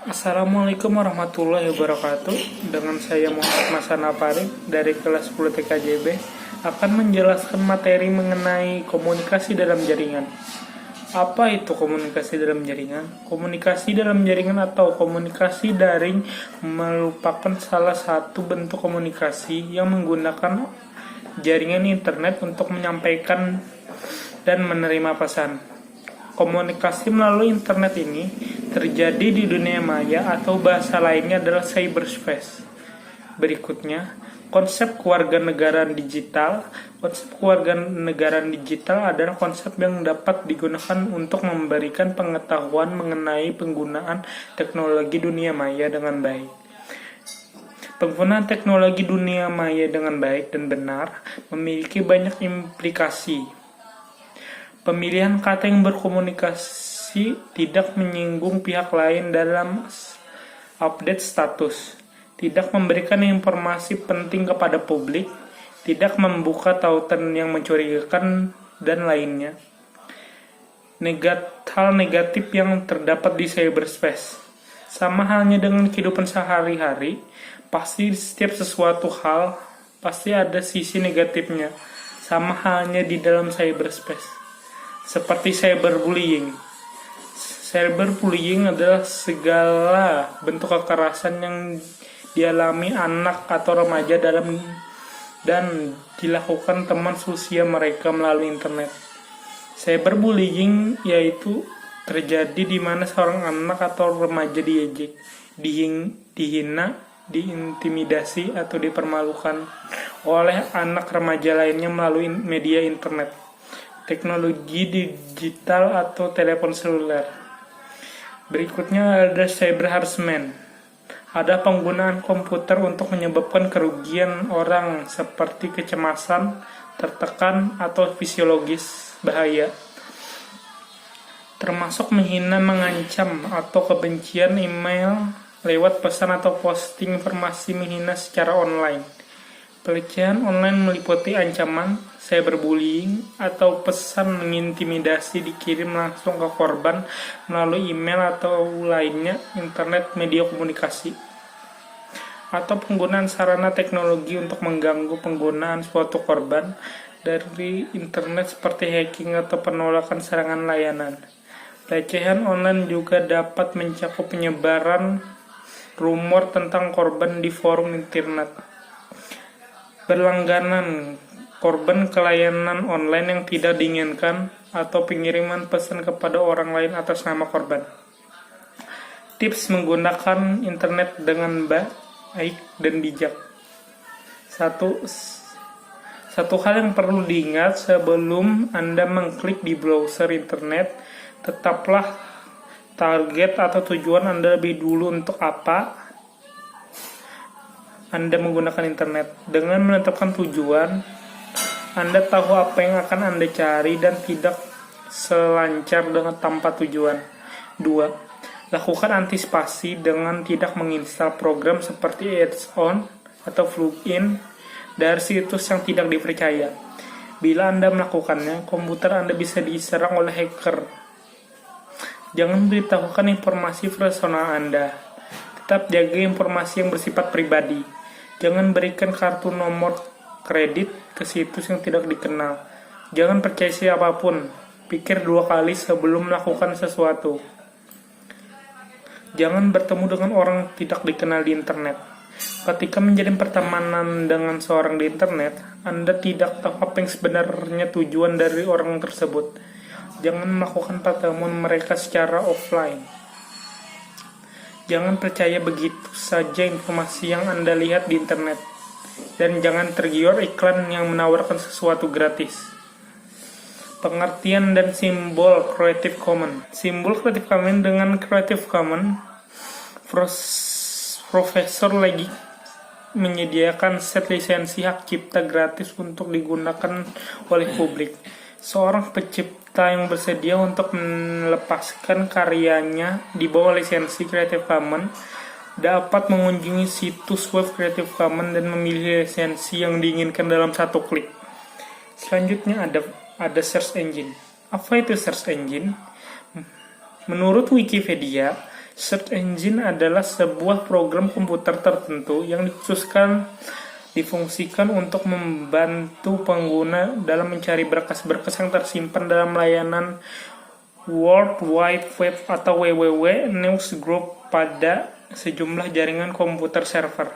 Assalamualaikum warahmatullahi wabarakatuh. Dengan saya Muhammad Masana Farid dari kelas 10 TKJB akan menjelaskan materi mengenai komunikasi dalam jaringan. Apa itu komunikasi dalam jaringan? Komunikasi dalam jaringan atau komunikasi daring merupakan salah satu bentuk komunikasi yang menggunakan jaringan internet untuk menyampaikan dan menerima pesan. Komunikasi melalui internet ini terjadi di dunia maya atau bahasa lainnya adalah cyberspace. Berikutnya, konsep kewarganegaraan digital. Konsep kewarganegaraan digital adalah konsep yang dapat digunakan untuk memberikan pengetahuan mengenai penggunaan teknologi dunia maya dengan baik. Penggunaan teknologi dunia maya dengan baik dan benar memiliki banyak implikasi. Pemilihan kata yang berkomunikasi tidak menyinggung pihak lain dalam update status, tidak memberikan informasi penting kepada publik, tidak membuka tautan yang mencurigakan, dan lainnya. Hal negatif yang terdapat di cyberspace. Sama halnya dengan kehidupan sehari-hari, pasti setiap sesuatu hal pasti ada sisi negatifnya. Sama halnya di dalam cyberspace. Seperti cyberbullying. Cyberbullying adalah segala bentuk kekerasan yang dialami anak atau remaja dan dilakukan teman seusia mereka melalui internet. Cyberbullying yaitu terjadi di mana seorang anak atau remaja diejek, dihina, diintimidasi atau dipermalukan oleh anak remaja lainnya melalui media internet, teknologi digital atau telepon seluler. Berikutnya ada cyber harassment. Ada penggunaan komputer untuk menyebabkan kerugian orang seperti kecemasan, tertekan, atau fisiologis bahaya. Termasuk menghina, mengancam, atau kebencian email lewat pesan atau posting informasi menghina secara online. Pelecehan online meliputi ancaman, cyberbullying, atau pesan mengintimidasi dikirim langsung ke korban melalui email atau lainnya, internet, media komunikasi. Atau penggunaan sarana teknologi untuk mengganggu penggunaan suatu korban dari internet seperti hacking atau penolakan serangan layanan. Pelecehan online juga dapat mencakup penyebaran rumor tentang korban di forum internet. Berlangganan korban ke layanan online yang tidak diinginkan atau pengiriman pesan kepada orang lain atas nama korban. Tips menggunakan internet dengan baik dan bijak. Satu hal yang perlu diingat sebelum Anda mengklik di browser internet, tetaplah target atau tujuan Anda lebih dulu untuk apa Anda menggunakan internet. Dengan menetapkan tujuan, Anda tahu apa yang akan Anda cari dan tidak selancar dengan tanpa tujuan. 2. Lakukan antisipasi dengan tidak menginstal program seperti add-on atau plugin dari situs yang tidak dipercaya. Bila Anda melakukannya, komputer Anda bisa diserang oleh hacker. Jangan beritahukan informasi personal Anda. Tetap jaga informasi yang bersifat pribadi. Jangan berikan kartu nomor kredit ke situs yang tidak dikenal. Jangan percaya siapapun. Pikir 2 kali sebelum melakukan sesuatu. Jangan bertemu dengan orang tidak dikenal di internet. Ketika menjalin pertemanan dengan seorang di internet, Anda tidak tahu apa yang sebenarnya tujuan dari orang tersebut. Jangan melakukan pertemuan mereka secara offline. Jangan percaya begitu saja informasi yang Anda lihat di internet. Dan jangan tergiur iklan yang menawarkan sesuatu gratis. Pengertian dan simbol Creative Commons. Simbol Creative Commons dengan Creative Commons, Profesor lagi menyediakan set lisensi hak cipta gratis untuk digunakan oleh publik. Seorang pencipta yang bersedia untuk melepaskan karyanya di bawah lisensi Creative Commons dapat mengunjungi situs web Creative Commons dan memilih lisensi yang diinginkan dalam satu klik. Selanjutnya ada search engine. Apa itu search engine? Menurut Wikipedia, Search engine adalah sebuah program komputer tertentu yang difungsikan untuk membantu pengguna dalam mencari berkas-berkas yang tersimpan dalam layanan World Wide Web atau WWW Newsgroup pada sejumlah jaringan komputer server.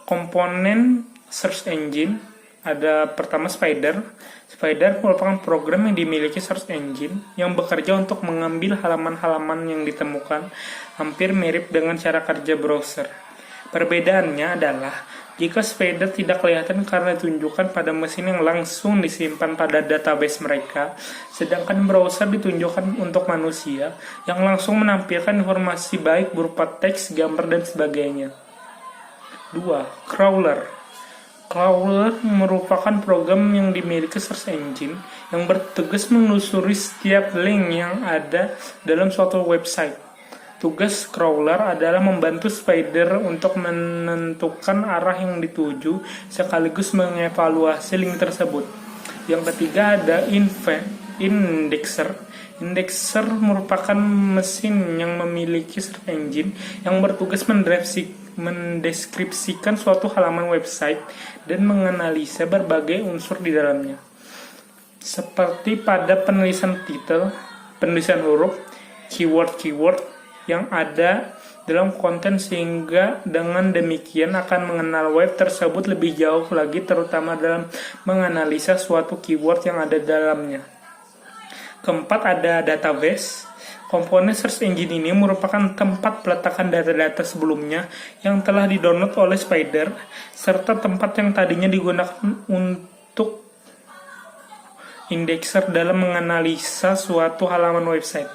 Komponen search engine ada pertama Spider. Spider merupakan program yang dimiliki search engine yang bekerja untuk mengambil halaman-halaman yang ditemukan, hampir mirip dengan cara kerja browser. Perbedaannya adalah jika Spider tidak kelihatan karena ditunjukkan pada mesin yang langsung disimpan pada database mereka, sedangkan browser ditunjukkan untuk manusia yang langsung menampilkan informasi baik berupa teks, gambar, dan sebagainya. 2. Crawler. Crawler merupakan program yang dimiliki search engine yang bertugas menelusuri setiap link yang ada dalam suatu website. Tugas crawler adalah membantu Spider untuk menentukan arah yang dituju sekaligus mengevaluasi link tersebut. Yang ketiga ada indexer. Indexer merupakan mesin yang memiliki search engine yang bertugas mendeskripsikan suatu halaman website dan menganalisa berbagai unsur di dalamnya. Seperti pada penulisan titel, penulisan huruf, keyword yang ada dalam konten sehingga dengan demikian akan mengenal web tersebut lebih jauh lagi terutama dalam menganalisa suatu keyword yang ada dalamnya. Keempat ada database. Komponen search engine ini merupakan tempat peletakan data-data sebelumnya yang telah di-download oleh Spider, serta tempat yang tadinya digunakan untuk indexer dalam menganalisa suatu halaman website.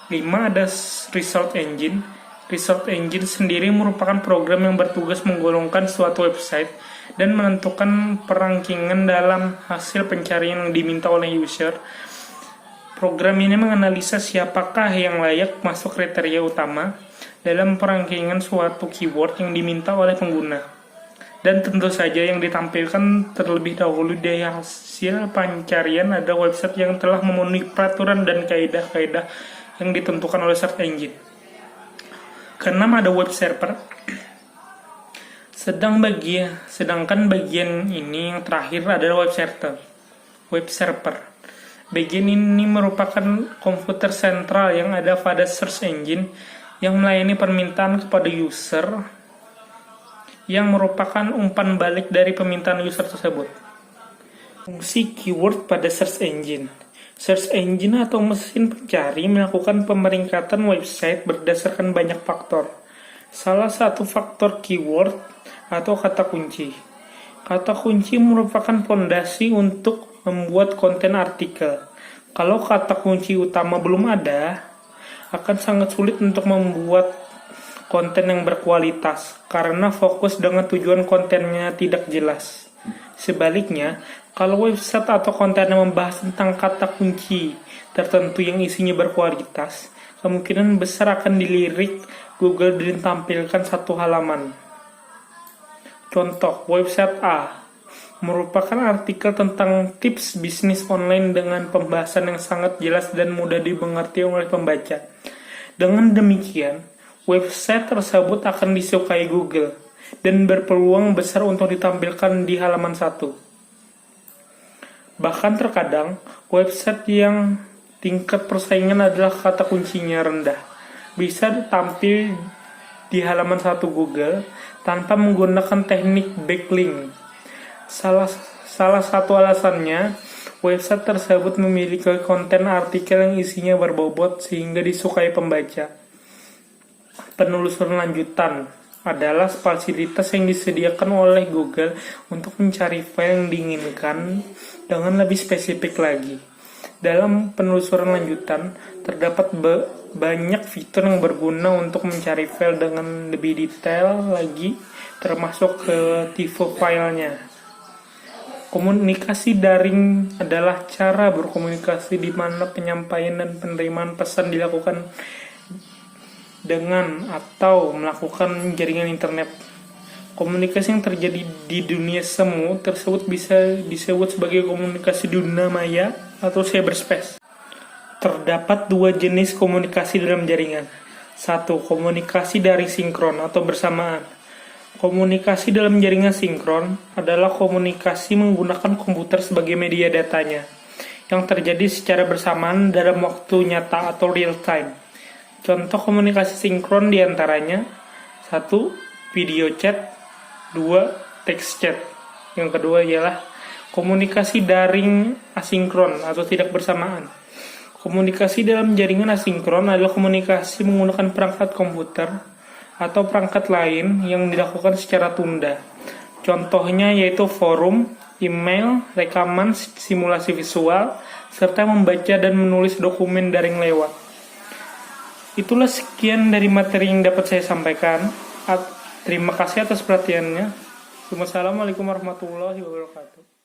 5 ada result engine. Result engine sendiri merupakan program yang bertugas menggolongkan suatu website dan menentukan perankingan dalam hasil pencarian yang diminta oleh user. Program ini menganalisa siapakah yang layak masuk kriteria utama dalam perankingan suatu keyword yang diminta oleh pengguna. Dan tentu saja yang ditampilkan terlebih dahulu dari hasil pencarian ada website yang telah memenuhi peraturan dan kaidah-kaidah yang ditentukan oleh search engine. Keenam ada web server. Sedangkan bagian ini yang terakhir adalah web server. Bagian ini merupakan komputer sentral yang ada pada search engine yang melayani permintaan kepada user yang merupakan umpan balik dari permintaan user tersebut. Fungsi keyword pada search engine. Search engine atau mesin pencari melakukan pemeringkatan website berdasarkan banyak faktor. Salah satu faktor keyword atau kata kunci. Kata kunci merupakan fondasi untuk membuat konten artikel. Kalau kata kunci utama belum ada, akan sangat sulit untuk membuat konten yang berkualitas karena fokus dengan tujuan kontennya tidak jelas. Sebaliknya, kalau website atau konten yang membahas tentang kata kunci tertentu yang isinya berkualitas, kemungkinan besar akan dilirik Google dan tampilkan satu halaman. Contoh, website A merupakan artikel tentang tips bisnis online dengan pembahasan yang sangat jelas dan mudah dimengerti oleh pembaca. Dengan demikian, website tersebut akan disukai Google dan berpeluang besar untuk ditampilkan di halaman 1. Bahkan terkadang, website yang tingkat persaingan adalah kata kuncinya rendah bisa tampil di halaman 1 Google tanpa menggunakan teknik backlink. Salah satu alasannya, website tersebut memiliki konten artikel yang isinya berbobot sehingga disukai pembaca. Penelusuran lanjutan adalah fasilitas yang disediakan oleh Google untuk mencari file yang diinginkan dengan lebih spesifik lagi. Dalam penelusuran lanjutan, terdapat banyak fitur yang berguna untuk mencari file dengan lebih detail lagi, termasuk ke tipe filenya. Komunikasi daring adalah cara berkomunikasi di mana penyampaian dan penerimaan pesan dilakukan dengan atau melakukan jaringan internet. Komunikasi yang terjadi di dunia semu tersebut bisa disebut sebagai komunikasi dunia maya atau cyberspace. Terdapat dua jenis komunikasi dalam jaringan. Satu, komunikasi daring sinkron atau bersamaan. Komunikasi dalam jaringan sinkron adalah komunikasi menggunakan komputer sebagai media datanya, yang terjadi secara bersamaan dalam waktu nyata atau real time. Contoh komunikasi sinkron diantaranya: 1. Video chat. 2. Text chat. Yang kedua ialah komunikasi daring asinkron atau tidak bersamaan. Komunikasi dalam jaringan asinkron adalah komunikasi menggunakan perangkat komputer atau perangkat lain yang dilakukan secara tunda. Contohnya yaitu forum, email, rekaman simulasi visual, serta membaca dan menulis dokumen daring lewat. Itulah sekian dari materi yang dapat saya sampaikan. Terima kasih atas perhatiannya. Wassalamualaikum warahmatullahi wabarakatuh.